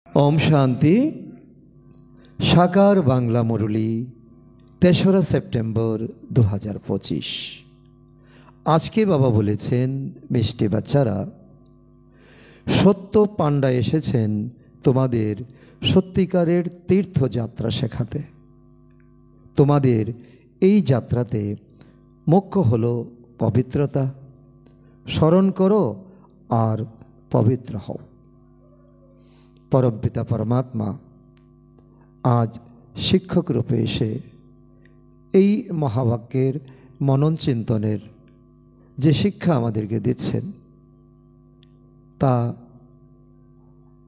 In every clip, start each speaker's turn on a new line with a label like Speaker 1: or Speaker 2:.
Speaker 1: ओम शांति। साकार बांगला मुरली 3रा सेप्टेम्बर 2025। आज के बाबा बोलेছেন मिष्टि बाच्चारा सत्य पांडा एसेছেন তোমাদের সত্যিকারের तीर्थयात्रा शेखाते। তোমাদের এই যাত্রাতে मुख्य हलो पवित्रता। स्मरण करो और पवित्र हो। परमपिता परमात्मा आज शिक्षक रूपे एसे এই মহাবাক্যের মনন চিন্তনের যে শিক্ষা আমাদেরকে দিচ্ছেন তা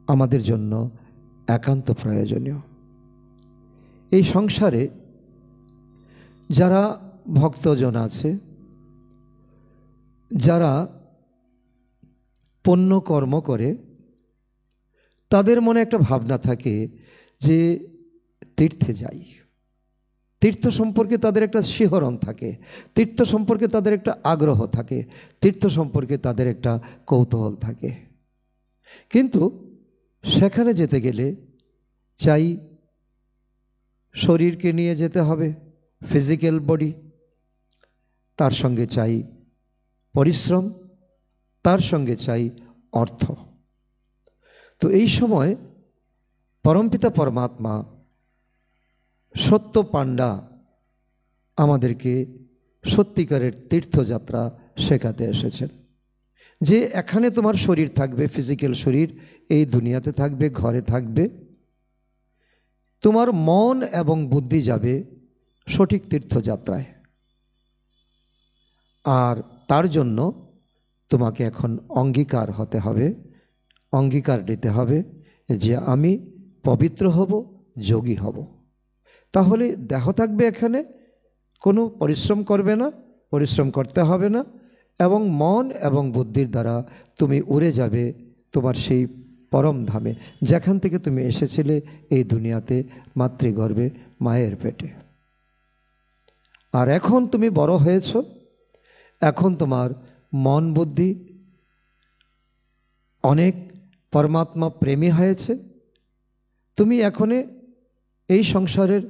Speaker 1: আমাদের জন্য একান্ত প্রয়োজনীয়। এই সংসারে যারা ভক্তজন আছে, যারা পুণ্য কর্ম করে, তাদের মনে একটা ভাবনা থাকে যে तीर्थे যাই। तीर्थ सम्पर्के तादेर एकटा शिहरण थाके, तीर्थ सम्पर्के तादेर एकटा आग्रह थाके, तीर्थ सम्पर्के तादेर एकटा कौतूहल थाके। किन्तु सेखाने जेते गेले चाই शरीरके निये जेते हबे, फिजिकल बडी, तार संगे चाই परिश्रम, तार संगे चाই अर्थ। तो এই সময় परमपिता परमात्मा सत्य पांडा आमादेरके सत्यिकारेर तीर्थयात्रा शेखाते एसेছেন। जे एखाने तुम्हार शरीर थाकबे, फिजिकल शरीर এই दुनियाते थाकबे, घरे थाकबे, तुम्हार मन एवं बुद्धि जाबे सठिक तीर्थयात्राय। और तार जन्य तुम्हें एखन अंगीकार होते हबे, अंगीकार दिते हबे जे आमी पवित्र हब, योगी हब। ताहले देह थाकबे एखाने, कोनो परिश्रम करबे ना, परिश्रम करते हबे ना, एवं मन एवं बुद्धिर द्वारा तुमी उड़े जाबे तुम्हार सेई परम धामे जेखान थेके तुमी एसेছিলে এই दुनियाते मातृगर्भे मायेर पेटे। और एखन तुमी बड़ हयेছো, एखन तुम्हार मन बुद्धि अनेक परमात्मा प्रेमी हयेছে। तुमी एखने এই সংসারের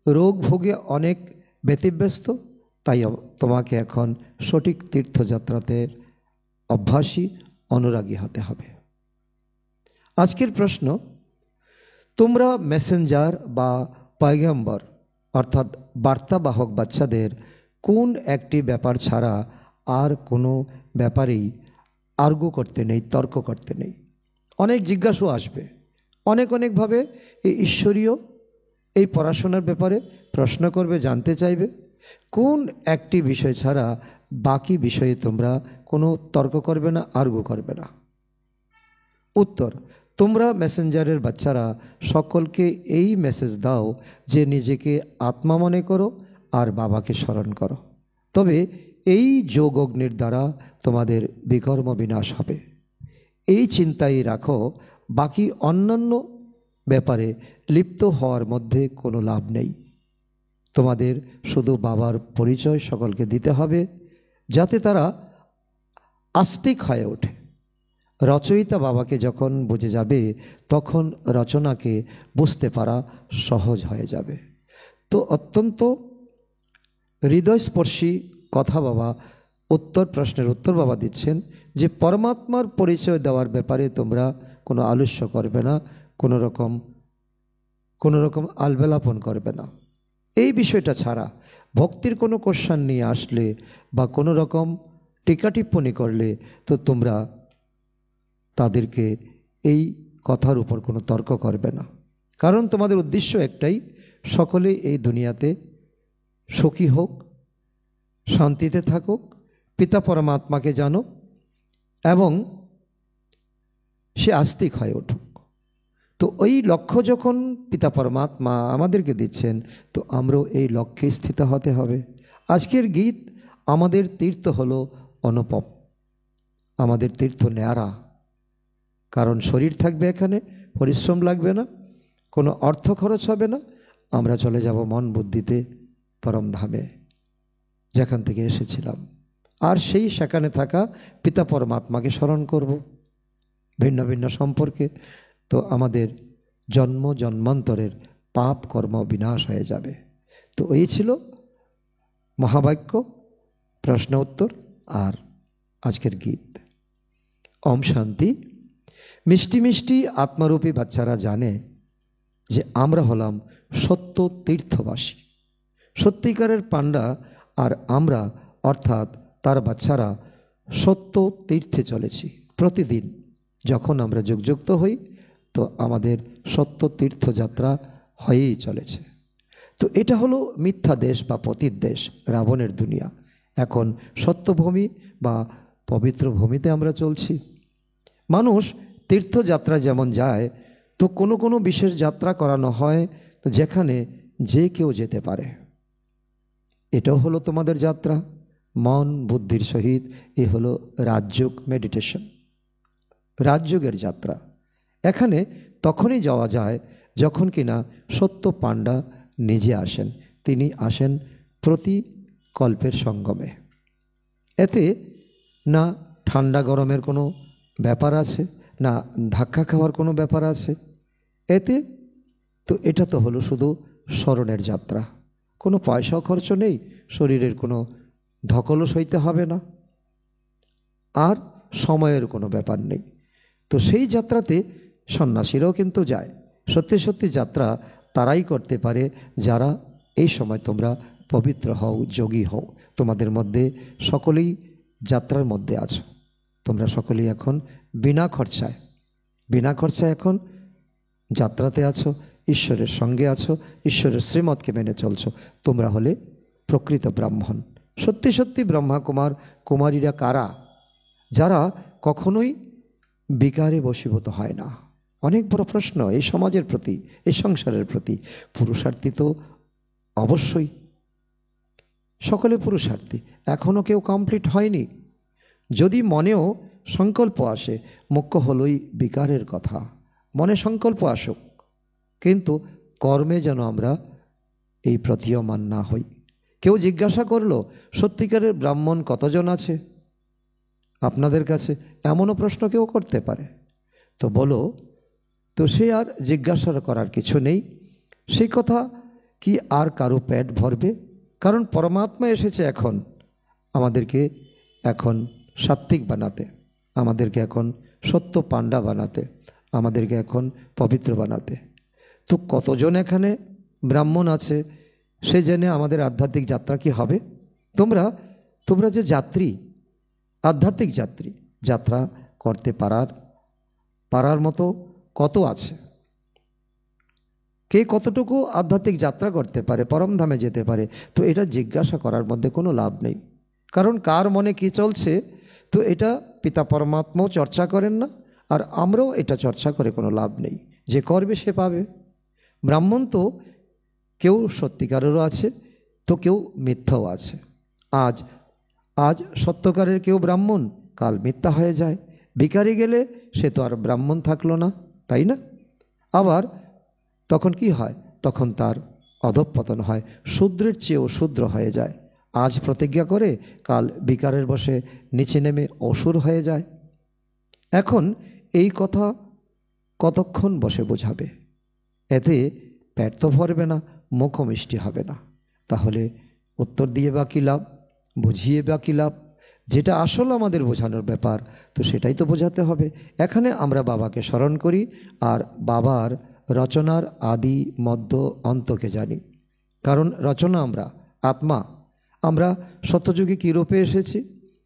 Speaker 1: रोग भोगे अनेक व्यतिव्यस्त, ताई तुम्हें एखन सठिक तीर्थयात्राते अभ्यासी अनुरागी होते हबे। आजकेर प्रश्न, तोमरा मेसेंजार बा पैगम्बर अर्थात बार्ताबाहक बाच्चादेर कोन एकटी ব্যাপার ছাড়া আর কোনো ব্যাপারেই आर्गू करते नहीं, तर्क करते नहीं। अनेक जिज्ञासु आसबे, अनेक अनेक भावे ईश्वरीय এই পড়াশোনার ব্যাপারে প্রশ্ন করবে, জানতে চাইবে। কোন একটি বিষয় ছাড়া বাকি বিষয়ে তোমরা কোনো তর্ক করবে না, আর্গু করবে না? উত্তর, তোমরা মেসেঞ্জারের বাচ্চারা সকলকে এই মেসেজ দাও যে নিজেকে আত্মা মনে করো আর বাবাকে স্মরণ করো, তবে এই যোগ অগ্নির দ্বারা তোমাদের বিকর্ম বিনাশ হবে। এই চিন্তাই রাখো, বাকি অন্যান্য ব্যাপারে লিপ্ত হওয়ার মধ্যে কোনো লাভ নেই। তোমাদের শুধু বাবার পরিচয় সকলকে দিতে হবে যাতে তারা আস্তিক হয়ে ওঠে। রচয়িতা বাবাকে যখন বুঝে যাবে তখন রচনাকে বুঝতে পারা সহজ হয়ে যাবে। তো অত্যন্ত হৃদয়স্পর্শী কথা বাবা उत्तर प्रश्नेर उत्तर बाबा दिच्छेन जे परमात्मार परिचय देवार ब्यापारे तोमरा कोनो आलस्य करबे ना, कोनो रकम आलबेलापन करबे ना। এই বিষয়টা ছাড়া ভক্তির কোনো কোশ্চেন নিয়ে আসলে বা কোনো রকম টিকা টিপ্পণী করলে তো তোমরা তাদেরকে এই কথার উপর কোনো তর্ক করবে না। কারণ তোমাদের উদ্দেশ্য একটাই, সকলে এই দুনিয়াতে সুখী হোক, শান্তিতে থাকুক, পিতা পরমাত্মাকে জানো এবং সে আস্তিক হয়ে উঠুক। তো ওই লক্ষ্য যখন পিতা পরমাত্মা আমাদেরকে দিচ্ছেন তো আমরাও এই লক্ষ্যে স্থিত হতে হবে। আজকের গীত আমাদের তীর্থ হলো অনুপম, আমাদের তীর্থ ন্যারা। কারণ শরীর থাকবে এখানে, পরিশ্রম লাগবে না, কোনো অর্থ খরচ হবে না, আমরা চলে যাব মন বুদ্ধিতে পরম ধামে যেখান থেকে এসেছিলাম। আর সেই সেখানে থাকা পিতা পরমাত্মাকে স্মরণ করব ভিন্ন ভিন্ন সম্পর্কে। তো আমাদের জন্ম জন্মান্তরের পাপ কর্ম বিনাশ হয়ে যাবে। তো এই ছিল মহাবাক্য, প্রশ্ন উত্তর আর আজকের গীত। ওম শান্তি। মিষ্টি মিষ্টি আত্মারূপী বাচ্চারা জানে যে আমরা হলাম সত্য তীর্থবাসী, সত্যিকারের পাণ্ডা, আর আমরা অর্থাৎ তার বাচ্চারা সত্য তীর্থে চলেছি। প্রতিদিন যখন আমরা যুগযুক্ত হই তো আমাদের সত্য তীর্থযাত্রা হয়েই চলেছে। তো এটা হলো মিথ্যা দেশ বা পতিত দেশ, রাবণের দুনিয়া। এখন সত্যভূমি বা পবিত্র ভূমিতে আমরা চলছি। মানুষ তীর্থযাত্রা যেমন যায়, তো কোনো কোনো বিশেষ যাত্রা করানো হয়, তো যেখানে যে কেউ যেতে পারে। এটাও হলো তোমাদের যাত্রা, মন বুদ্ধির সহিত। এ হলো রাজযোগ মেডিটেশন, রাজযোগের যাত্রা। এখানে তখনই যাওয়া যায় যখন কিনা সত্য পাণ্ডা নিজে আসেন। তিনি আসেন প্রতি কল্পের সঙ্গমে। এতে না ঠান্ডা গরমের কোনো ব্যাপার আছে, না ধাক্কা খাওয়ার কোনো ব্যাপার আছে এতে। তো এটা তো হলো শুধু স্মরণের যাত্রা, কোনো পয়সাও খরচ নেই, শরীরের কোনো ধকলও সইতে হবে না, আর সময়ের কোনো ব্যাপার নেই। তো সেই যাত্রাতে সন্ন্যাসীরাও কিন্তু যায়। সত্যি সত্যি যাত্রা তারাই করতে পারে যারা এই সময় তোমরা পবিত্র হও, যোগী হও। তোমাদের মধ্যে সকলেই যাত্রার মধ্যে আছো। তোমরা সকলেই এখন বিনা খরচায় এখন যাত্রাতে আছো, ঈশ্বরের সঙ্গে আছো, ঈশ্বরের শ্রীমতকে মেনে চলছো। তোমরা হলে প্রকৃত ব্রাহ্মণ। সত্যি সত্যি ব্রহ্মা কুমার কুমারীরা কারা? যারা কখনোই বিকারে বশীভূত হয় না। অনেক বড় প্রশ্ন এই সমাজের প্রতি, এই সংসারের প্রতি। পুরুষার্থী তো অবশ্যই, সকলে পুরুষার্থী। এখনও কেউ কমপ্লিট হয়নি। যদি মনেও সংকল্প আসে, মুখ্য হলোই বিকারের কথা। মনে সংকল্প আসুক, কিন্তু কর্মে যেন আমরা এই প্রতীয়মান না হই। কেউ জিজ্ঞাসা করলো, সত্যিকারের ব্রাহ্মণ কতজন আছে আপনাদের কাছে? এমনও প্রশ্ন কেউ করতে পারে। তো বলো, তো সে আর জিজ্ঞাসা করার কিছু নেই। সেই কথা কি আর কারো পেট ভরবে? কারণ পরমাত্মা এসেছে এখন আমাদেরকে এখন সাত্ত্বিক বানাতে, আমাদেরকে এখন সত্য পাণ্ডা বানাতে, আমাদেরকে এখন পবিত্র বানাতে। তো কতজন এখানে ব্রাহ্মণ আছে সে জেনে আমাদের আধ্যাত্মিক যাত্রা কি হবে? তোমরা যে যাত্রী, আধ্যাত্মিক যাত্রী, যাত্রা করতে পারার মতো কত আছে? কে কতটুকু আধ্যাত্মিক যাত্রা করতে পারে, পরমধামে যেতে পারে? তো এটা জিজ্ঞাসা করার মধ্যে কোনো লাভ নেই। কারণ কার মনে কি চলছে, তো এটা পিতা পরমাত্মাও চর্চা করেন না, আর আমরাও এটা চর্চা করে কোনো লাভ নেই। যে করবে সে পাবে। ব্রাহ্মণ তো কেউ সত্যিকারেরও আছে, তো কেউ মিথ্যাও আছে। আজ সত্যকারের কেউ ব্রাহ্মণ, কাল মিথ্যা হয়ে যায়। ভিখারি গেলে সে তো আর ব্রাহ্মণ থাকলো না, তাই না? আবার তখন কি হয়? তখন তার অধঃপতন হয়, শূদ্রের চেয়েও শূদ্র হয়ে যায়। আজ প্রতিজ্ঞা করে কাল ভিখারের বসে নিচে নেমে অসুর হয়ে যায়। এখন এই কথা কতক্ষণ বসে বোঝাবে? এতে পেট তো ভরবে না, মুখও মিষ্টি হবে না। তাহলে উত্তর দিয়ে বা কী লাভ, বুঝিয়ে বা কী লাভ? যেটা আসল আমাদের বোঝানোর ব্যাপার, তো সেটাই তো বোঝাতে হবে। এখানে আমরা বাবাকে স্মরণ করি আর বাবার রচনার আদি মধ্য অন্তকে জানি। কারণ রচনা আমরা, আত্মা। আমরা সত্যযুগে কী রূপে এসেছি,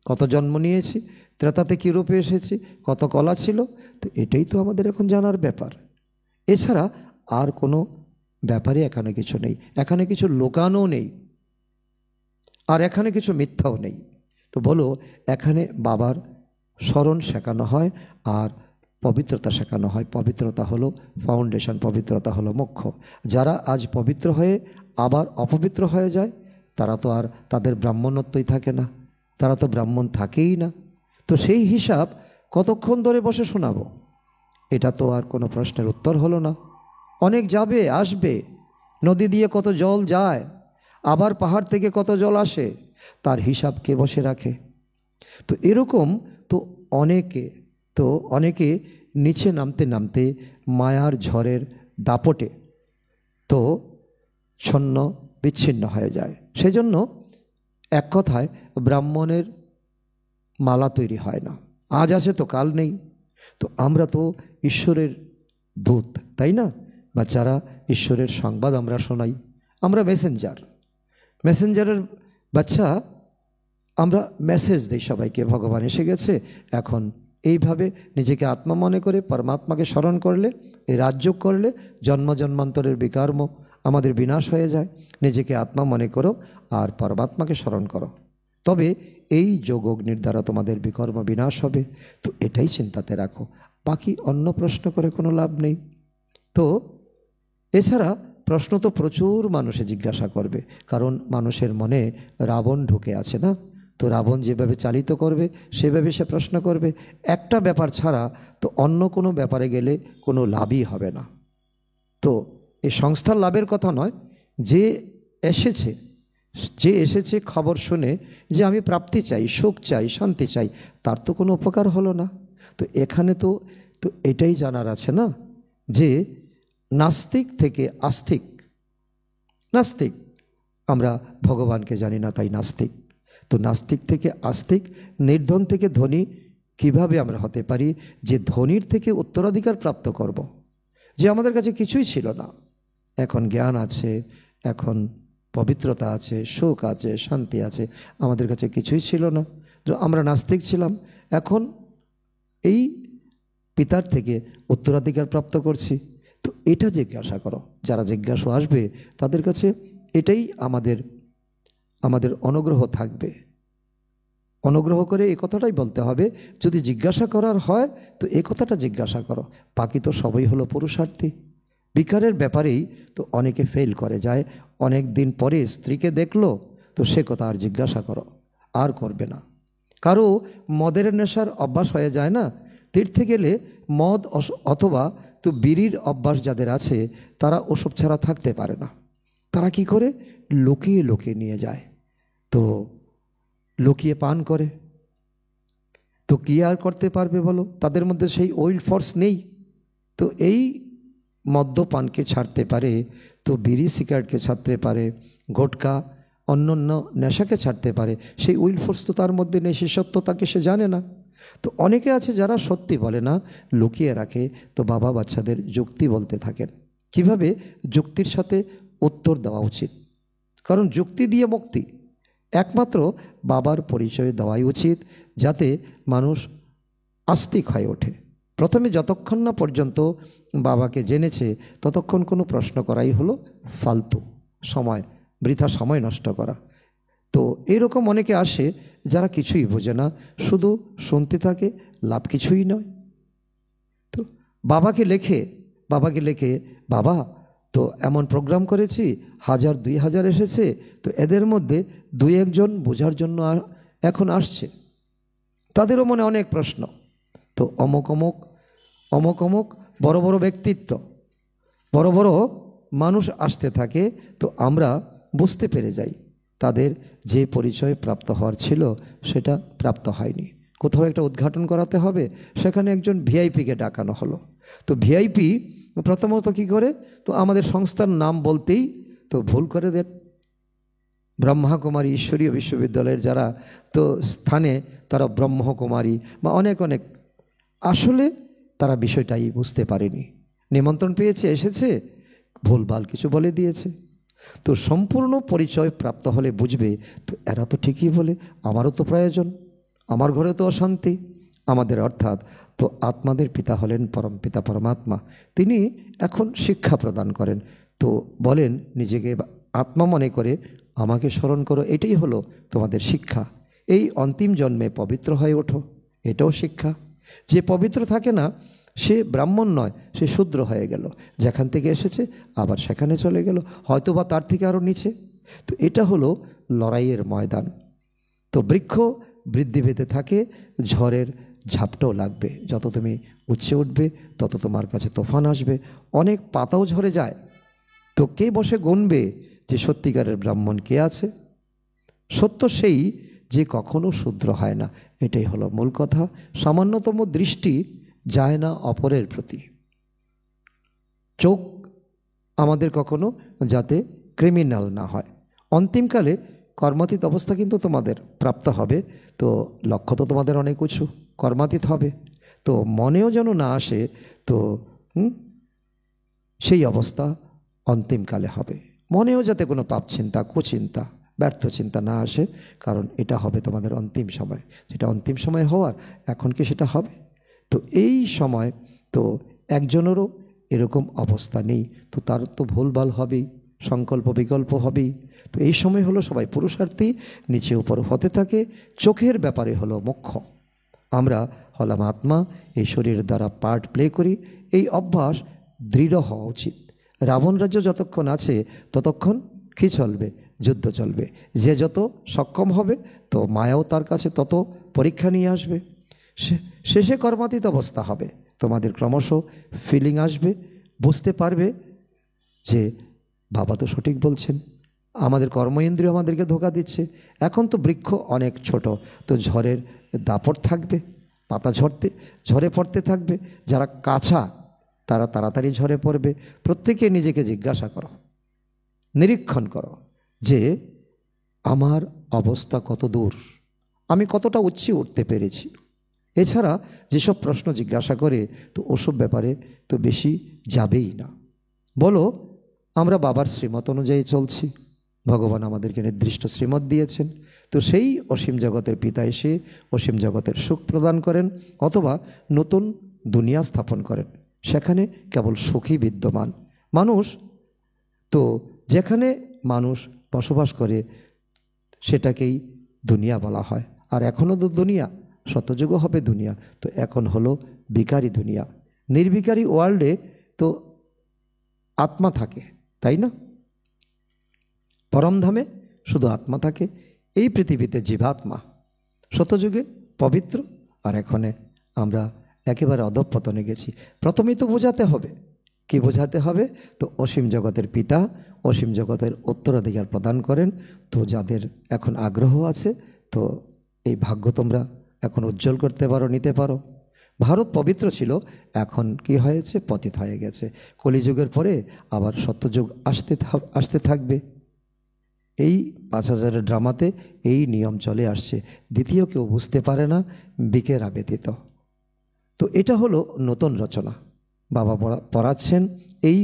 Speaker 1: কত জন্ম নিয়েছি, ত্রেতাতে কী রূপে এসেছি, কত কলা ছিল, তো এটাই তো আমাদের এখন জানার ব্যাপার। এছাড়া আর কোনো ব্যাপারে এখানে কিছু নেই। এখানে কিছু লোকানো নেই, আর এখানে কিছু মিথ্যাও নেই। তো বলো, এখানে বাবার স্মরণ শেখানো হয় আর পবিত্রতা শেখানো হয়। পবিত্রতা হলো ফাউন্ডেশন, পবিত্রতা হলো মুখ্য। যারা আজ পবিত্র হয়ে আবার অপবিত্র হয়ে যায়, তারা তো আর তাদের ব্রাহ্মণত্বই থাকে না, তারা তো ব্রাহ্মণ থাকেই না। তো সেই হিসাব কতক্ষণ ধরে বসে শোনাবো? এটা তো আর কোনো প্রশ্নের উত্তর হলো না। অনেক যাবে আসবে, নদী দিয়ে কত জল যায়, আবার পাহাড় থেকে কত জল আসে, তার হিসাব কে বসে রাখে? তো এরকম তো অনেকে নিচে নামতে নামতে মায়ার ঝড়ের দাপটে তো ছন্ন বিচ্ছিন্ন হয়ে যায়। সেজন্য এক কথায় ব্রাহ্মণের মালা তৈরি হয় না। আজ আছে তো কাল নেই। তো আমরা তো ঈশ্বরের দূত, তাই না? বা যারা ঈশ্বরের সংবাদ আমরা শোনাই, আমরা মেসেঞ্জারের বাচ্চা, আমরা মেসেজ দিই সবাইকে, ভগবান এসে গেছে। এখন এইভাবে নিজেকে আত্মা মনে করে পরমাত্মাকে স্মরণ করলে, এই রাজ্য করলে জন্ম জন্মান্তরের বিকর্ম আমাদের বিনাশ হয়ে যায়। নিজেকে আত্মা মনে করো আর পরমাত্মাকে স্মরণ করো, তবে এই যোগ অগ্নির দ্বারা তোমাদের বিকর্ম বিনাশ হবে। তো এটাই চিন্তাতে রাখো, বাকি অন্য প্রশ্ন করে কোনো লাভ নেই। তো এছাড়া প্রশ্ন তো প্রচুর মানুষে জিজ্ঞাসা করবে, কারণ মানুষের মনে রাবণ ঢুকে আছে না। তো রাবণ যেভাবে চালিত করবে সেভাবে সে প্রশ্ন করবে। একটা ব্যাপার ছাড়া তো অন্য কোনো ব্যাপারে গেলে কোনো লাভই হবে না। তো এই সংস্থার লাভের কথা নয়, যে এসেছে খবর শুনে যে আমি প্রাপ্তি চাই, সুখ চাই, শান্তি চাই, তার তো কোনো উপকার হলো না। তো এখানে তো এটাই জানার আছে না যে নাস্তিক থেকে আস্তিক, নাস্তিক আমরা ভগবানকে জানি না তাই নাস্তিক। তো নাস্তিক থেকে আস্তিক, নির্ধন থেকে ধনী কিভাবে আমরা হতে পারি? যে ধনীর থেকে উত্তরাধিকার প্রাপ্ত করব, যে আমাদের কাছে কিছুই ছিল না, এখন জ্ঞান আছে, এখন পবিত্রতা আছে, সুখ আছে, শান্তি আছে, আমাদের কাছে কিছুই ছিল না। তো আমরা নাস্তিক ছিলাম, এখন এই পিতার থেকে উত্তরাধিকার প্রাপ্ত করছি। তো এটা জিজ্ঞাসা করো, যারা জিজ্ঞাসা আসবে তাদের কাছে এটাই আমাদের অনুগ্রহ থাকবে। অনুগ্রহ করে এই কথাটাই বলতে হবে, যদি জিজ্ঞাসা করার হয় তো এই কথাটা জিজ্ঞাসা করো। বাকি তো সবই হলো পুরুষার্থী। বিকারের ব্যাপারেই তো অনেকে ফেল করে যায়। অনেক দিন পরে স্ত্রীকে দেখলো, তো সে কথা আর জিজ্ঞাসা করো, আর করবে না। কারো মদের নেশার অভ্যাস হয়ে যায় না, তীর্থে গেলে মদ অথবা তো বিড়ির অভ্যাস যাদের আছে তারা ওসব ছাড়া থাকতে পারে না। তারা কি করে? লুকিয়ে লুকিয়ে নিয়ে যায়, তো লুকিয়ে পান করে। তো কি আর করতে পারবে বলো? তাদের মধ্যে সেই উইল ফোর্স নেই। তো এই মদ্যপানকে ছাড়তে পারে, তো বিড়ি সিগারেটকে ছাড়তে পারে, গোটকা অন্যান্য নেশাকে ছাড়তে পারে, সেই উইল ফোর্স তো তার মধ্যে নেই, সে সত্য তাকে সে জানে না। তো অনেকে আছে যারা সত্যি বলে না, লুকিয়ে রাখে। তো বাবা বাচ্চাদের যুক্তি বলতে থাকেন, কিভাবে যুক্তির সাথে উত্তর দেওয়া উচিত, কারণ যুক্তি দিয়ে মুক্তি। একমাত্র বাবার পরিচয় দেওয়াই উচিত, যাতে মানুষ আস্তিক হয়ে ওঠে। প্রথমে যতক্ষণ না পর্যন্ত বাবাকে জেনেছে ততক্ষণ কোনো প্রশ্ন করাই হলো ফালতু সময়, বৃথা সময় নষ্ট করা। তো এরকম অনেকে আসে যারা কিছুই বোঝে না, শুধু শুনতে থাকে, লাভ কিছুই নয়। তো বাবাকে লেখে বাবা তো এমন প্রোগ্রাম করেছি, 1000 2000 এসেছে, তো এদের মধ্যে 2-1 জন বোঝার জন্য এখন আসছে, তাদেরও মনে অনেক প্রশ্ন। তো অমুক অমুক বড় বড় ব্যক্তিত্ব, বড় বড় মানুষ আসতে থাকে। তো আমরা বুঝতে পেরে যাই তাদের যে পরিচয় প্রাপ্ত হওয়ার ছিল সেটা প্রাপ্ত হয়নি। কোথাও একটা উদ্ঘাটন করাতে হবে, সেখানে একজন ভিআইপিকে ডাকানো হলো। তো ভিআইপি প্রথমত কি করে? তো আমাদের সংস্থার নাম বলতেই তো ভুল করে দেন। ব্রহ্মাকুমারী ঈশ্বরীয় বিশ্ববিদ্যালয়ের যারা তো স্থানে তারা ব্রহ্মকুমারী বা অনেক আসলে তারা বিষয়টাই বুঝতে পারেনি। নিমন্ত্রণ পেয়েছে, এসেছে, ভুলভাল কিছু বলে দিয়েছে। তো সম্পূর্ণ পরিচয় প্রাপ্ত হলে বুঝবে, তো এরা তো ঠিকই বলে, আমারও তো প্রয়োজন, আমার ঘরে তো অশান্তি। আমাদের অর্থাৎ তো আত্মাদের পিতা হলেন পরম পিতা পরমাত্মা, তিনি এখন শিক্ষা প্রদান করেন। তো বলেন নিজেকে আত্মা মনে করে আমাকে স্মরণ করো, এটাই হলো তোমাদের শিক্ষা। এই অন্তিম জন্মে পবিত্র হয়ে ওঠো, এটাও শিক্ষা। যে পবিত্র থাকে না সে ব্রাহ্মণ নয়, সে শূদ্র হয়ে গেল, যেখান থেকে এসেছে আবার সেখানে চলে গেল, হয়তো বা তার থেকে আরও নিচে। তো এটা হলো লড়াইয়ের ময়দান। তো বৃক্ষ বৃদ্ধি পেতে থাকে, ঝড়ের ঝাপটাও লাগবে, যত তুমি উচ্চে উঠবে তত তোমার কাছে তুফান আসবে, অনেক পাতাও ঝরে যায়। তো কে বসে গুনবে যে সত্যিকারের ব্রাহ্মণ কে আছে? সত্য সেই যে কখনো শূদ্র হয় না, এটাই হলো মূল কথা। সামান্যতম দৃষ্টি যায় না অপরের প্রতি, চোখ আমাদের কখনো যাতে ক্রিমিনাল না হয়। অন্তিমকালে কর্মাতীত অবস্থা কিন্তু তোমাদের প্রাপ্ত হবে। তো লক্ষ্য তো তোমাদের অনেক উঁচু, কর্মাতীত হবে। তো মনেও যেন না আসে তো সেই অবস্থা অন্তিমকালে হবে। মনেও যাতে কোনো পাপ চিন্তা, কুচিন্তা, ব্যর্থ চিন্তা না আসে, কারণ এটা হবে তোমাদের অন্তিম সময়। যেটা অন্তিম সময় হওয়ার, এখন কি সেটা হবে? তো এই সময় তো একজনেরও এরকম অবস্থা নেই, তো তার তো ভুলভাল হবেই, সংকল্প বিকল্প হবেই। তো এই সময় হলো সবাই পুরুষার্থী, নিচে উপর হতে থাকে। চোখের ব্যাপারে হলো মুখ্য। আমরা হলাম আত্মা, এই শরীরের দ্বারা পার্ট প্লে করি। এই অভ্যাস দৃঢ় হওয়া উচিত। রাবণ রাজ্য যতক্ষণ আছে ততক্ষণ কি চলবে? যুদ্ধ চলবে। যে যত সক্ষম হবে তো মায়াও তার কাছে তত পরীক্ষা নিয়ে আসবে। শেষে কর্মাতীত অবস্থা হবে। তোমাদের ক্রমশ ফিলিং আসবে, বুঝতে পারবে যে বাবা তো সঠিক বলছেন, আমাদের কর্মেন্দ্রিয় আমাদেরকে ধোঁকা দিচ্ছে। এখন তো বৃক্ষ অনেক ছোট, তো ঝড়ের দাপট থাকবে, পাতা ঝরে পড়তে থাকবে। যারা কাঁচা তারা তাড়াতাড়ি ঝরে পড়বে। প্রত্যেকে নিজেকে জিজ্ঞাসা করো, নিরীক্ষণ করো যে আমার অবস্থা কত দূর, আমি কতটা উচ্চে উঠতে পেরেছি। এছাড়া যেসব প্রশ্ন জিজ্ঞাসা করে তো ওসব ব্যাপারে তো বেশি যাবেই না। বলো, আমরা বাবার শ্রীমত অনুযায়ী চলছি, ভগবান আমাদেরকে নির্দিষ্ট শ্রীমত দিয়েছেন। তো সেই অসীম জগতের পিতা এসে অসীম জগতের সুখ প্রদান করেন, অথবা নতুন দুনিয়া স্থাপন করেন, সেখানে কেবল সুখী বিদ্যমান। মানুষ তো যেখানে মানুষ বসবাস করে সেটাকেই দুনিয়া বলা হয়। আর এখনও তো দুনিয়া, সত্যযুগও হবে দুনিয়া। তো এখন হলো বিকারী দুনিয়া। নির্বিকারী ওয়ার্ল্ডে তো আত্মা থাকে, তাই না? পরমধামে শুধু আত্মা থাকে, এই পৃথিবীতে জীবাত্মা। সত্যযুগে পবিত্র, আর এখনে আমরা একেবারে অধঃপতনে গেছি। প্রথমেই তো বোঝাতে হবে। কি বোঝাতে হবে? তো অসীম জগতের পিতা অসীম জগতের উত্তরাধিকার প্রদান করেন। তো যাদের এখন আগ্রহ আছে তো এই ভাগ্য তোমরা এখন উজ্জ্বল করতে পারো, নিতে পারো। ভারত পবিত্র ছিল, এখন কি হয়েছে? পতিত হয়ে গেছে। কলিযুগের পরে আবার সত্যযুগ আসতে থাকবে। এই 5000-এর ড্রামাতে এই নিয়ম চলে আসছে। দ্বিতীয় কেউ বুঝতে পারে না, বিকেরা ব্যতীত। তো এটা হলো নতুন রচনা, বাবা পড়াচ্ছেন। এই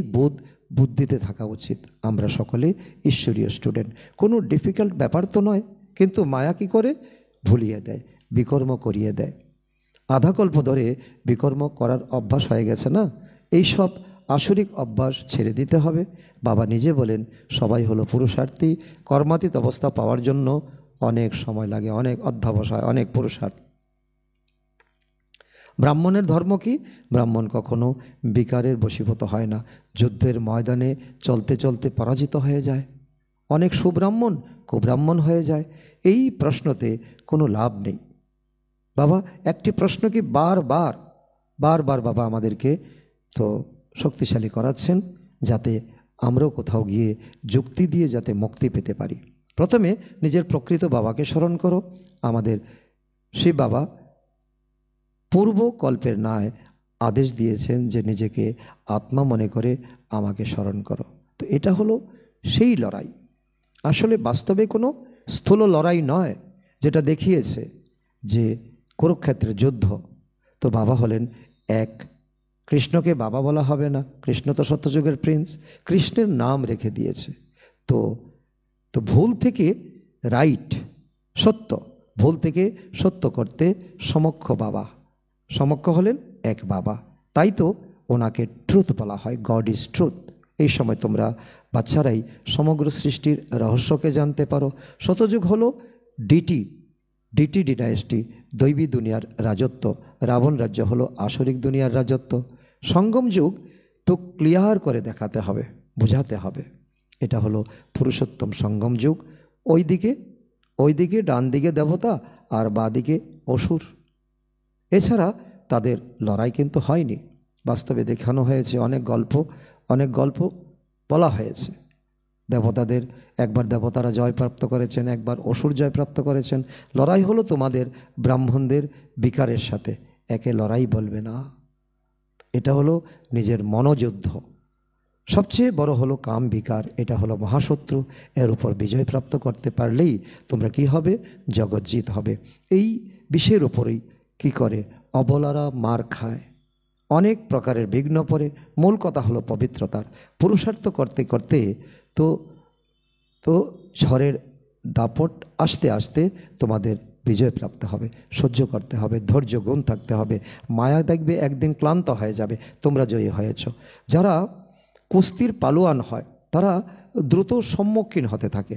Speaker 1: বুদ্ধিতে থাকা উচিত। আমরা সকলে ঈশ্বরীয় স্টুডেন্ট, কোনো ডিফিকাল্ট ব্যাপার তো নয়। কিন্তু মায়া কী করে? ভুলিয়ে দেয়, বিকর্ম করিয়ে দেয়। আধা কল্প ধরে বিকর্ম করার অভ্যাস হয়ে গেছে না, এই সব আসরিক অভ্যাস ছেড়ে দিতে হবে। বাবা নিজে বলেন, সবাই হলো পুরুষার্থী। কর্মাতীত অবস্থা পাওয়ার জন্য অনেক সময় লাগে, অনেক অধ্যবসায়, অনেক পুরুষার্থ। ব্রাহ্মণের ধর্ম কি? ব্রাহ্মণ কখনো বিকারের বশীভূত হয় না। যুদ্ধের ময়দানে চলতে চলতে পরাজিত হয়ে যায়। অনেক সুব্রাহ্মণ কুব্রাহ্মণ হয়ে যায়। এই প্রশ্নতে কোনো লাভ নেই। বাবা একটি প্রশ্ন কি বারবার বাবা আমাদেরকে তো শক্তিশালী করাচ্ছেন, যাতে আমরাও কোথাও গিয়ে যুক্তি দিয়ে যাতে মুক্তি পেতে পারি। প্রথমে নিজের প্রকৃত বাবাকে স্মরণ করো। আমাদের সেই বাবা পূর্বকল্পের ন্যায় আদেশ দিয়েছেন যে নিজেকে আত্মা মনে করে আমাকে স্মরণ করো। তো এটা হলো সেই লড়াই। আসলে বাস্তবে কোনো স্থূল লড়াই নয়, যেটা দেখিয়েছে যে কুরুক্ষেত্রের যুদ্ধ। তো বাবা হলেন এক। কৃষ্ণকে বাবা বলা হবে না, কৃষ্ণ তো সত্যযুগের প্রিন্স, কৃষ্ণের নাম রেখে দিয়েছে। তো তো ভুল থেকে রাইট, সত্য, ভুল থেকে সত্য করতে সমক্ষ বাবা। সমক্ষ হলেন এক বাবা, তাই তো ওনাকে ট্রুথ বলা হয়, গড ইজ ট্রুথ। এই সময় তোমরা বাচ্চারাই সমগ্র সৃষ্টির রহস্যকে জানতে পারো। শতযুগ হলো ডিটি ডিনাইস্টি, দৈবী দুনিয়ার রাজত্ব। রাবণ রাজ্য হলো আসরিক দুনিয়ার রাজত্ব। সঙ্গম যুগ তো ক্লিয়ার করে দেখাতে হবে, বোঝাতে হবে। এটা হলো পুরুষোত্তম সঙ্গম যুগ। ওইদিকে ডান দিকে দেবতা আর বাঁদিকে অসুর। এছাড়া তাদের লড়াই কিন্তু হয়নি, বাস্তবে দেখানো হয়েছে। অনেক গল্প বলা হয়েছে। দেবতাদের একবার দেবতারা জয়প্রাপ্ত করেছেন, একবার অসুর জয়প্রাপ্ত করেছেন। লড়াই হলো তোমাদের ব্রাহ্মণদের বিকারের সাথে। একে লড়াই বলবে না, এটা হলো নিজের মনোযুদ্ধ। সবচেয়ে বড় হলো কাম বিকার, এটা হলো মহাশত্রু। এর উপর বিজয় প্রাপ্ত করতে পারলেই তোমরা কি হবে? জগজ্জিত হবে। এই বিষয়ের উপরেই কি করে অবলারা মার খায়, অনেক প্রকারের বিঘ্ন পড়ে। মূল কথা হলো পবিত্রতার পুরুষার্থ করতে করতে তো তো ঝড়ের দাপট আসতে আসতে তোমাদের বিজয় প্রাপ্ত হবে, সহ্য করতে হবে, ধৈর্য গুণ থাকতে হবে। মায়া দেখবে একদিন ক্লান্ত হয়ে যাবে, তোমরা জয়ী হয়েছ। যারা কুস্তির পালোয়ান হয় তারা দ্রুত সম্মুখীন হতে থাকে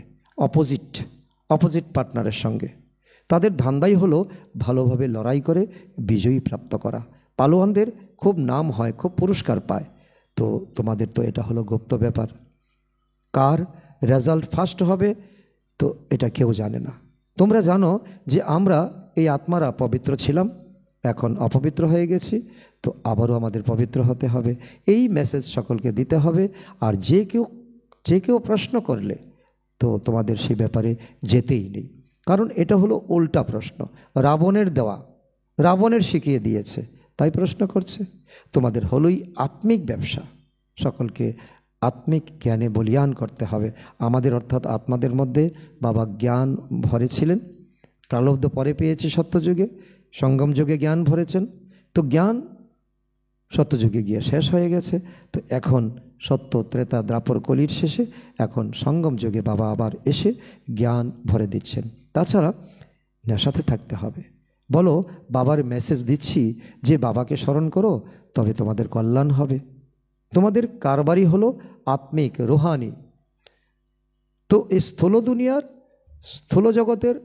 Speaker 1: অপোজিট পার্টনারের সঙ্গে। তাদের ধান্দাই হলো ভালোভাবে লড়াই করে বিজয়ী প্রাপ্ত করা। পালোয়ানদের খুব নাম হয়, খুব পুরস্কার পায়। তো তোমাদের তো এটা হলো গুপ্ত ব্যাপার, কার রেজাল্ট ফার্স্ট হবে তো এটা কেউ জানে না। তোমরা জানো যে আমরা এই আত্মারা পবিত্র ছিলাম, এখন অপবিত্র হয়ে গেছি, তো আবারও আমাদের পবিত্র হতে হবে। এই মেসেজ সকলকে দিতে হবে। আর যে কেউ প্রশ্ন করলে তো তোমাদের সে ব্যাপারে যেতেই নেই, কারণ এটা হলো উল্টা প্রশ্ন, রাবণের দেওয়া, রাবণের শিখিয়ে দিয়েছে, তাই প্রশ্ন করছে। তোমাদের হলোই আত্মিক ব্যবসা, সকলকে আত্মিক জ্ঞানে বলিয়ান করতে হবে। আমাদের অর্থাৎ আত্মাদের মধ্যে বাবা জ্ঞান ভরেছিলেন, প্রালব্ধ পরে পেয়েছে সত্যযুগে, সঙ্গম যুগে জ্ঞান ভরেছেন। তো জ্ঞান সত্যযুগে গিয়ে শেষ হয়ে গেছে। তো এখন সত্য ত্রেতা দ্রাপর কলির শেষে এখন সঙ্গম যুগে বাবা আবার এসে জ্ঞান ভরে দিচ্ছেন। তাছাড়া নেশাতে থাকতে হবে। বলো বাবার মেসেজ দিচ্ছি যে বাবাকে স্মরণ করো, তবে তোমাদের কল্যাণ হবে। তোমাদের কারবারই হলো আত্মিক রুহানি। তো এই স্থূল দুনিয়ার স্থূল জগতের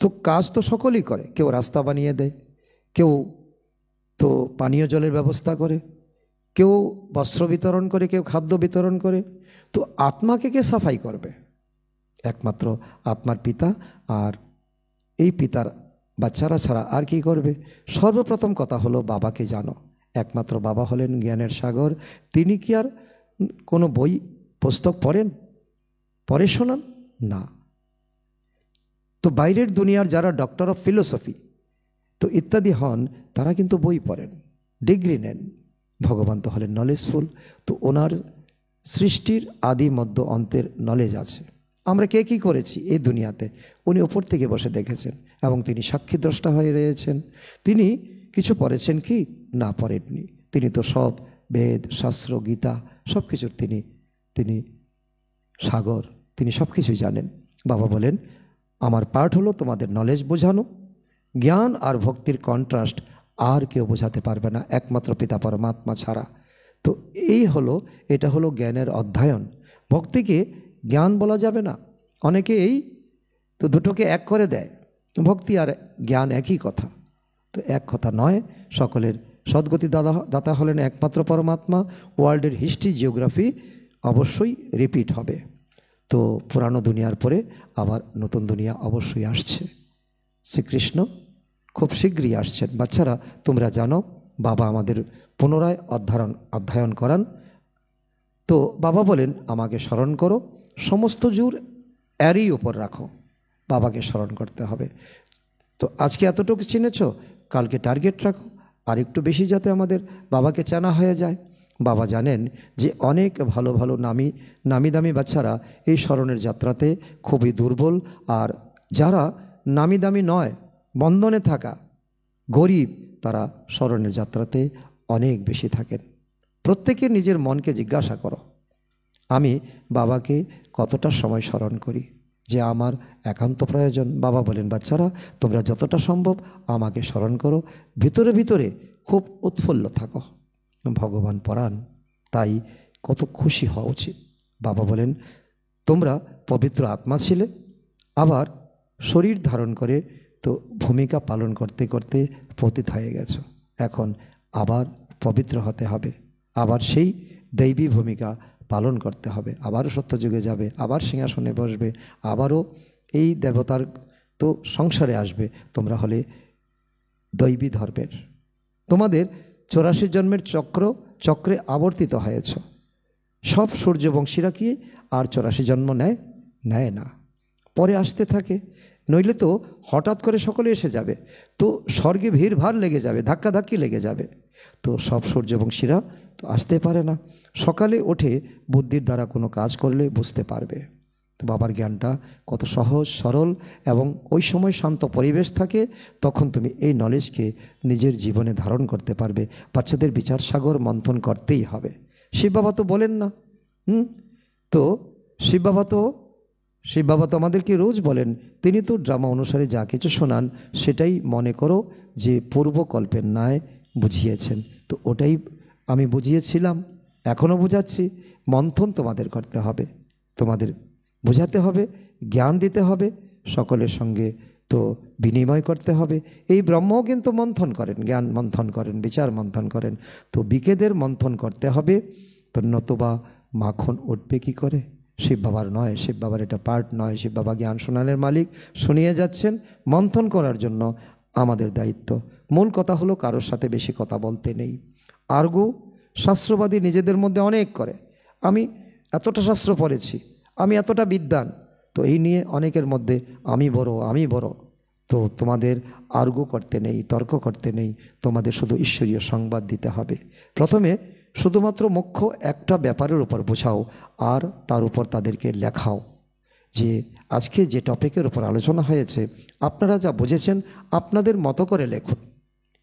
Speaker 1: তো কাজ তো সকলেই করে, কেউ রাস্তা বানিয়ে দেয়, কেউ তো পানীয় জলের ব্যবস্থা করে, কেউ বস্ত্র বিতরণ করে, কেউ খাদ্য বিতরণ করে। তো আত্মাকে কে সাফাই করবে? একমাত্র আত্মার পিতা, আর এই পিতার বাচ্চারা ছাড়া আর কি করবে? সর্বপ্রথম কথা হলো বাবাকে জানো। একমাত্র বাবা হলেন জ্ঞানের সাগর। তিনি কি আর কোনো বই পুস্তক পড়ে শোনান? না। তো বাইরের দুনিয়ার যারা ডক্টর অফ ফিলোসফি তো ইত্যাদি হন, তারা কিন্তু বই পড়েন, ডিগ্রি নেন। ভগবান তো হলেন নলেজফুল। তো ওনার সৃষ্টির আদি মধ্য অন্তের নলেজ আছে। আমরা কে কী করেছি এই দুনিয়াতে উনি ওপর থেকে বসে দেখেছেন, এবং তিনি সাক্ষী দ্রষ্টা হয়ে রয়েছেন। তিনি কিছু পড়েছেন কি? না, পড়েননি। তিনি তো সব বেদ শাস্ত্র গীতা সব কিছুর তিনি সাগর, তিনি সব কিছুই জানেন। বাবা বলেন আমার পার্ট হলো তোমাদের নলেজ বোঝানো। জ্ঞান আর ভক্তির কন্ট্রাস্ট আর কেউ বোঝাতে পারবে না, একমাত্র পিতা পরমাত্মা ছাড়া। তো এটা হলো জ্ঞানের অধ্যয়ন। ভক্তিকে জ্ঞান বলা যাবে না। অনেকে তো দুটোকে এক করে দেয়, ভক্তি আর জ্ঞান একই কথা। তো এক কথা নয়। সকলের সদ্গতি দাতা হলেন একমাত্র পরমাত্মা। ওয়ার্ল্ডের হিস্ট্রি জিওগ্রাফি অবশ্যই রিপিট হবে। তো পুরানো দুনিয়ার পরে আবার নতুন দুনিয়া অবশ্যই আসছে। শ্রীকৃষ্ণ খুব শীঘ্রই আসছেন। বাচ্চারা তোমরা জানো বাবা আমাদের পুনরায় অধ্যয়ন করান। তো বাবা বলেন আমাকে স্মরণ করো, সমস্ত জোর এরই উপর রাখো, বাবাকে স্মরণ করতে হবে। তো আজকে এতটুকু চিনেছ, কালকে টার্গেট রাখো আর একটু বেশি, যাতে আমাদের বাবাকে চেনা হয়ে যায়। বাবা জানেন যে অনেক ভালো ভালো নামি দামি বাচ্চারা এই স্মরণের যাত্রাতে খুবই দুর্বল, আর যারা নামি দামি নয়, বন্ধনে থাকা গরিব, তারা স্মরণের যাত্রাতে অনেক বেশি থাকেন। প্রত্যেকে নিজের মনকে জিজ্ঞাসা করো, আমি বাবাকে কতটা সময় স্মরণ করি, যে আমার একান্ত প্রয়োজন। বাবা বলেন বাচ্চারা তোমরা যতটা সম্ভব আমাকে স্মরণ করো, ভিতরে ভিতরে খুব উৎফুল্ল থাকো। ভগবান পরাণ, তাই কত খুশি হওয়া উচিত। বাবা বলেন তোমরা পবিত্র আত্মা ছিলে, আবার শরীর ধারণ করে তো ভূমিকা পালন করতে করতে পতিত হয়ে গেছো। এখন আবার পবিত্র হতে হবে, আবার সেই দৈবী ভূমিকা পালন করতে হবে, আবারও সত্যযুগে যাবে, আবার সিংহাসনে বসবে, আবারও এই দেবতার তো সংসারে আসবে। তোমরা হলে দৈবী ধর্মের, তোমাদের 84 জন্মের চক্রে আবর্তিত হয়েছ। সব সূর্যবংশীরা কি আর 84 জন্ম নেয় না, পরে আসতে থাকে। নইলে তো হঠাৎ করে সকলে এসে যাবে, তো স্বর্গে ভিড় ভাড় লেগে যাবে, ধাক্কাধাক্কি লেগে যাবে। তো সব সূর্যবংশীরা তো আসতে পারে না। সকালে উঠে বুদ্ধির দ্বারা কোনো কাজ করলে বুঝতে পারবে। তো বাবার জ্ঞানটা কত সহজ সরল, এবং ওই সময় শান্ত পরিবেশ থাকে, তখন তুমি এই নলেজকে নিজের জীবনে ধারণ করতে পারবে। বাচ্চাদের বিচার সাগর মন্থন করতেই হবে। শিব বাবা তো বলেন না, তো শিব বাবা তো আমাদেরকে রোজ বলেন, তিনি তো ড্রামা অনুসারে যা কিছু শোনান সেটাই মনে করো যে পূর্বকল্পের ন্যায় বুঝিয়েছেন। তো ওটাই আমি বুঝিয়েছিলাম, এখনও বুঝাচ্ছি। মন্থন তোমাদের করতে হবে, তোমাদের বোঝাতে হবে, জ্ঞান দিতে হবে, সকলের সঙ্গে তো বিনিময় করতে হবে। এই ব্রহ্মও কিন্তু মন্থন করেন, জ্ঞান মন্থন করেন, বিচার মন্থন করেন। তো বিকেদের মন্থন করতে হবে, তো নতুবা মাখন উঠবে কী করে? শিব বাবার নয়, শিব বাবার এটা পার্ট নয়। শিব বাবা জ্ঞান শোনানোর মালিক, শুনিয়ে যাচ্ছেন। মন্থন করার জন্য আমাদের দায়িত্ব। মূল কথা হলো কারোর সাথে বেশি কথা বলতে নেই। আর্গু শাস্ত্রবাদী নিজেদের মধ্যে অনেক করে, আমি এতটা শাস্ত্র পড়েছি, আমি এতটা বিদ্বান, তো এই নিয়ে অনেকের মধ্যে আমি বড়। তো তোমাদের আর্গু করতে নেই, তর্ক করতে নেই, তোমাদের শুধু ঈশ্বরীয় সংবাদ দিতে হবে। প্রথমে শুধুমাত্র মুখ্য একটা ব্যাপারের উপর বোঝাও, আর তার উপর তাদেরকে লেখাও যে আজকে যে টপিকের উপর আলোচনা হয়েছে আপনারা যা বুঝেছেন আপনাদের মতো করে লেখুন।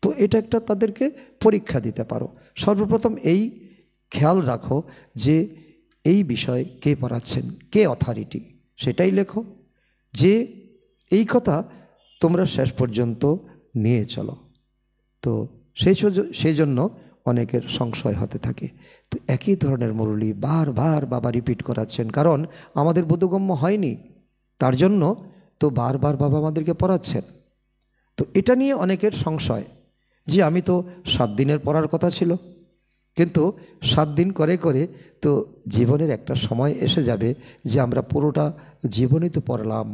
Speaker 1: তো এটা একটা তাদেরকে পরীক্ষা দিতে পারো। সর্বপ্রথম এই খেয়াল রাখো যে এই বিষয় কে পড়াচ্ছেন, কে অথরিটি, সেটাই লেখো। যে এই কথা তোমরা শেষ পর্যন্ত নিয়ে চলো। তো সেই জন্য অনেকের সংশয় হতে থাকে। তো একই ধরনের মুরলি বারবার বাবা রিপিট করাচ্ছেন, কারণ আমাদের বোধগম্য হয়নি, তার জন্য তো বারবার বাবা আমাদেরকে পড়াচ্ছেন। তো এটা নিয়ে অনেকের সংশয় যে আমি তো 7 দিনের পড়ার কথা ছিল, কিন্তু 7 দিন করে করে তো জীবনের একটা সময় এসে যাবে যে আমরা পুরোটা জীবনই তো পড়লাম,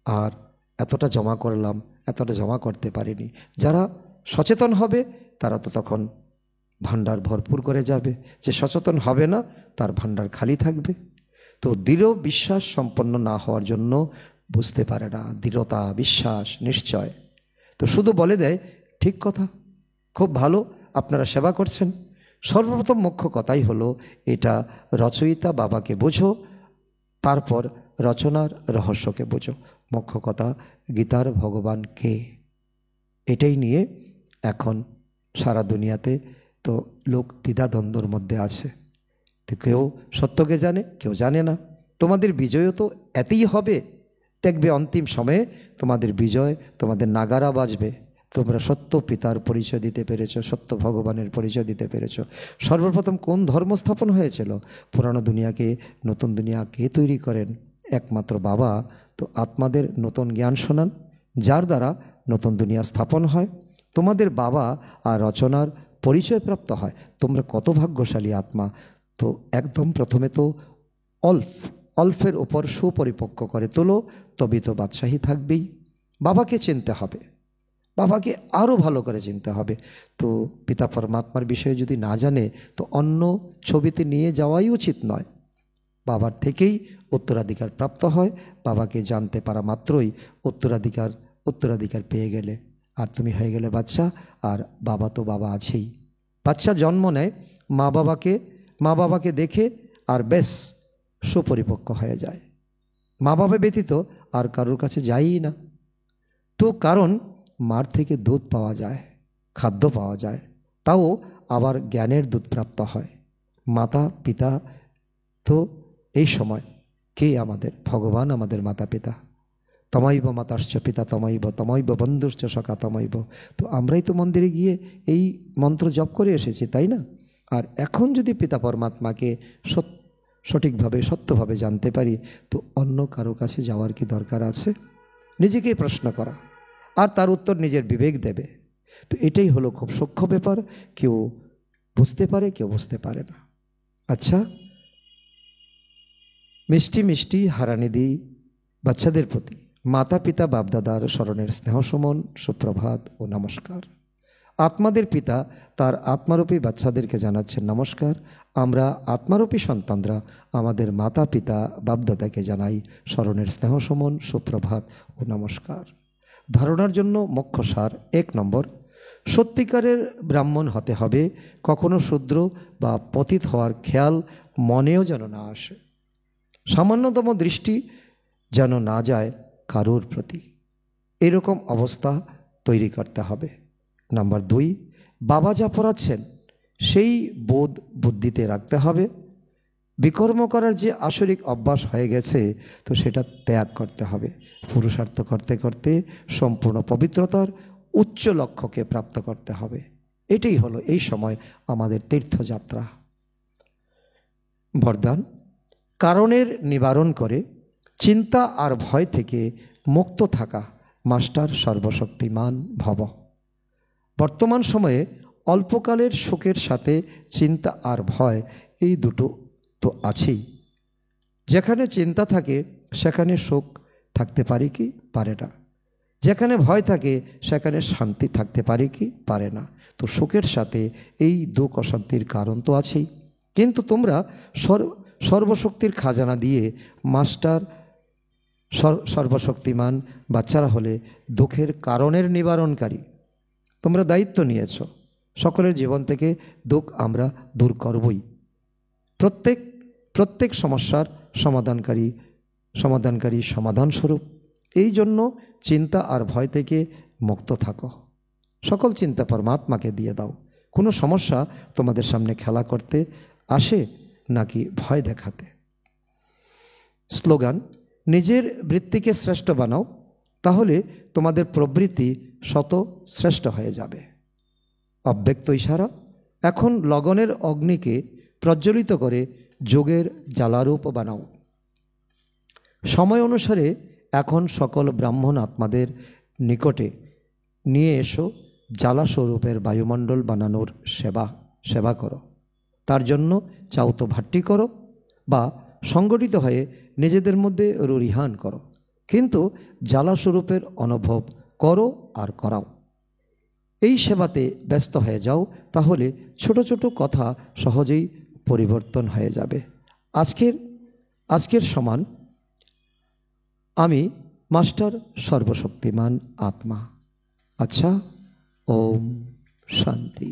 Speaker 1: আর এতটা জমা করলাম, এতটা জমা করতে পারিনি। যারা সচেতন হবে তারা তো তখন ভাণ্ডার ভরপুর করে যাবে, যে সচেতন হবে না তার ভাণ্ডার খালি থাকবে। তো দৃঢ় বিশ্বাস সম্পন্ন না হওয়ার জন্য বুঝতে পারে না, দৃঢ়তা বিশ্বাস নিশ্চয়। তো শুধু বলে দেয় ঠিক কথা, খুব ভালো, আপনারা সেবা করছেন। সর্বপ্রথম মুখ্য কথাই হলো এটা রচয়িতা বাবাকে বোঝো, তারপর রচনার রহস্যকে বোঝো। মুখ্য কথা গীতার ভগবান কে, এটাই নিয়ে এখন সারা দুনিয়াতে তো লোক দ্বিধাদ্বন্দ্বর মধ্যে আছে। তো কেউ সত্যকে জানে, কেউ জানে না। তোমাদের বিজয়ও তো এতেই হবে, দেখবে অন্তিম সময়ে তোমাদের বিজয়, তোমাদের নাগারা বাজবে। তোমরা সত্য পিতার পরিচয় দিতে পেরেছ, সত্য ভগবানের পরিচয় দিতে পেরেছ। সর্বপ্রথম কোন ধর্ম স্থাপন হয়েছিল? পুরানো দুনিয়াকে নতুন দুনিয়া কে তৈরি করেন? একমাত্র বাবা। তো আত্মাদের নতুন জ্ঞান শোনান, যার দ্বারা নতুন দুনিয়া স্থাপন হয়। তোমাদের বাবা আর রচনার পরিচয় প্রাপ্ত হয়। তোমরা কত ভাগ্যশালী আত্মা। তো একদম প্রথমে তো অল্পের ওপর সুপরিপক্ক করে তোলো, তবে তো বাদশাহী থাকবেই। বাবাকে চিনতে হবে, বাবাকে আরও ভালো করে চিনতে হবে। তো পিতা পরমাত্মার বিষয়ে যদি না জানে তো অন্য ছবিতে নিয়ে যাওয়াই উচিত নয়। বাবার থেকেই উত্তরাধিকার প্রাপ্ত হয়। বাবাকে জানতে পারা মাত্রই উত্তরাধিকার পেয়ে গেলে আর তুমি হয়ে গেলে বাচ্চা, আর বাবা তো বাবা আছেই। বাচ্চা জন্ম নেয় মা বাবাকে দেখে আর বেশ সুপরিপক্ক হয়ে যায়। মা বাবা ব্যতীত আর কারোর কাছে যায়ই না। তো কারণ মার থেকে দুধ পাওয়া যায়, খাদ্য পাওয়া যায়, তাও আবার জ্ঞানের দুধ প্রাপ্ত হয়। মাতা পিতা তো এই সময় কে আমাদের? ভগবান আমাদের মাতা পিতা। তমাইব মাতাশ্চ পিতা তমাইব বন্ধুশ্চ সখা তমাইব। তো আমরাই তো মন্দিরে গিয়ে এই মন্ত্র জপ করে এসেছি, তাই না? আর এখন যদি পিতা পরমাত্মাকে সঠিকভাবে সত্যভাবে জানতে পারি তো অন্য কারো কাছে যাওয়ার কি দরকার আছে? নিজেকেই প্রশ্ন করা, আর তার উত্তর নিজের বিবেক দেবে। তো এটাই হলো খুব সূক্ষ্ম ব্যাপার। কেউ বুঝতে পারে, কেউ বুঝতে পারে না। আচ্ছা, মিষ্টি মিষ্টি হারানিধি বাচ্চাদের প্রতি মাতা পিতা বাপদাদার স্মরণের স্নেহসমন, সুপ্রভাত ও নমস্কার। আত্মাদের পিতা তার আত্মারূপী বাচ্চাদেরকে জানাচ্ছেন নমস্কার। আমরা আত্মারূপী সন্তানরা আমাদের মাতা পিতা বাপদাদাকে জানাই স্মরণের স্নেহসমন, সুপ্রভাত ও নমস্কার। ধারণার জন্য মুখ্য সার: 1 নম্বর, সত্যিকারের ব্রাহ্মণ হতে হবে, কখনো শূদ্র বা পতিত হওয়ার খেয়াল মনেও যেন না আসে, সামান্যতম দৃষ্টি যেন না যায় কারোর প্রতি। এরকম অবস্থা তৈরি করতে হবে। নাম্বার 2, বাবা যা পড়াচ্ছেন সেই বোধ বুদ্ধিতে রাখতে হবে। বিকর্ম করার যে আসরিক অভ্যাস হয়ে গেছে, তো সেটা ত্যাগ করতে হবে। পুরুষার্থ করতে করতে সম্পূর্ণ পবিত্রতার উচ্চ লক্ষ্যকে প্রাপ্ত করতে হবে। এটাই হলো এই সময় আমাদের তীর্থযাত্রা। বরদান: কারণের নিবারণ করে চিন্তা আর ভয় থেকে মুক্ত থাকা মাস্টার সর্বশক্তিমান ভব। বর্তমান সময়ে অল্পকালের সুখের সাথে চিন্তা আর ভয় এই দুটো তো আছেই। যেখানে চিন্তা থাকে সেখানে সুখ থাকতে পারে কি পারে না, যেখানে ভয় থাকে সেখানে শান্তি থাকতে পারে কি পারে না। তো সুখের সাথে এই দুঃখ অশান্তির কারণ তো আছেই। কিন্তু তোমরা সর্বশক্তির খাজানা দিয়ে মাস্টার সর্বশক্তিমান বাচ্চারা হলে দুঃখের কারণের নিবারণকারী। তোমরা দায়িত্ব নিয়েছ, সকলের জীবন থেকে দুঃখ আমরা দূর করবই। প্রত্যেক সমস্যার সমাধানকারী সমাধানস্বরূপ। এই জন্য চিন্তা আর ভয় থেকে মুক্ত থাকো। সকল চিন্তা পরমাত্মাকে দিয়ে দাও। কোনো সমস্যা তোমাদের সামনে খেলা করতে আসে নাকি ভয় দেখাতে? স্লোগান: নিজের বৃত্তিকে শ্রেষ্ঠ বানাও, তাহলে তোমাদের প্রবৃত্তি শত শ্রেষ্ঠ হয়ে যাবে। অব্যক্ত ইশারা: এখন লগনের অগ্নিকে প্রজ্বলিত করে যোগের জ্বালারূপ বানাও। সময় অনুসারে এখন সকল ব্রাহ্মণ আত্মাদের নিকটে নিয়ে এসো জ্বালাস্বরূপের বায়ুমণ্ডল বানানোর সেবা করো। তার জন্য চাও তো ভাট্টি করো বা সংগঠিত হয়ে নিজেদের মধ্যে রুরিহান করো, কিন্তু জ্বালাস্বরূপের অনুভব করো আর করাও। এই সেবাতে ব্যস্ত হয়ে যাও, তাহলে ছোট ছোট কথা সহজেই পরিবর্তন হয়ে যাবে। আজকের সমান আমি মাস্টার সর্বশক্তিমান আত্মা। আচ্ছা, ওম শান্তি।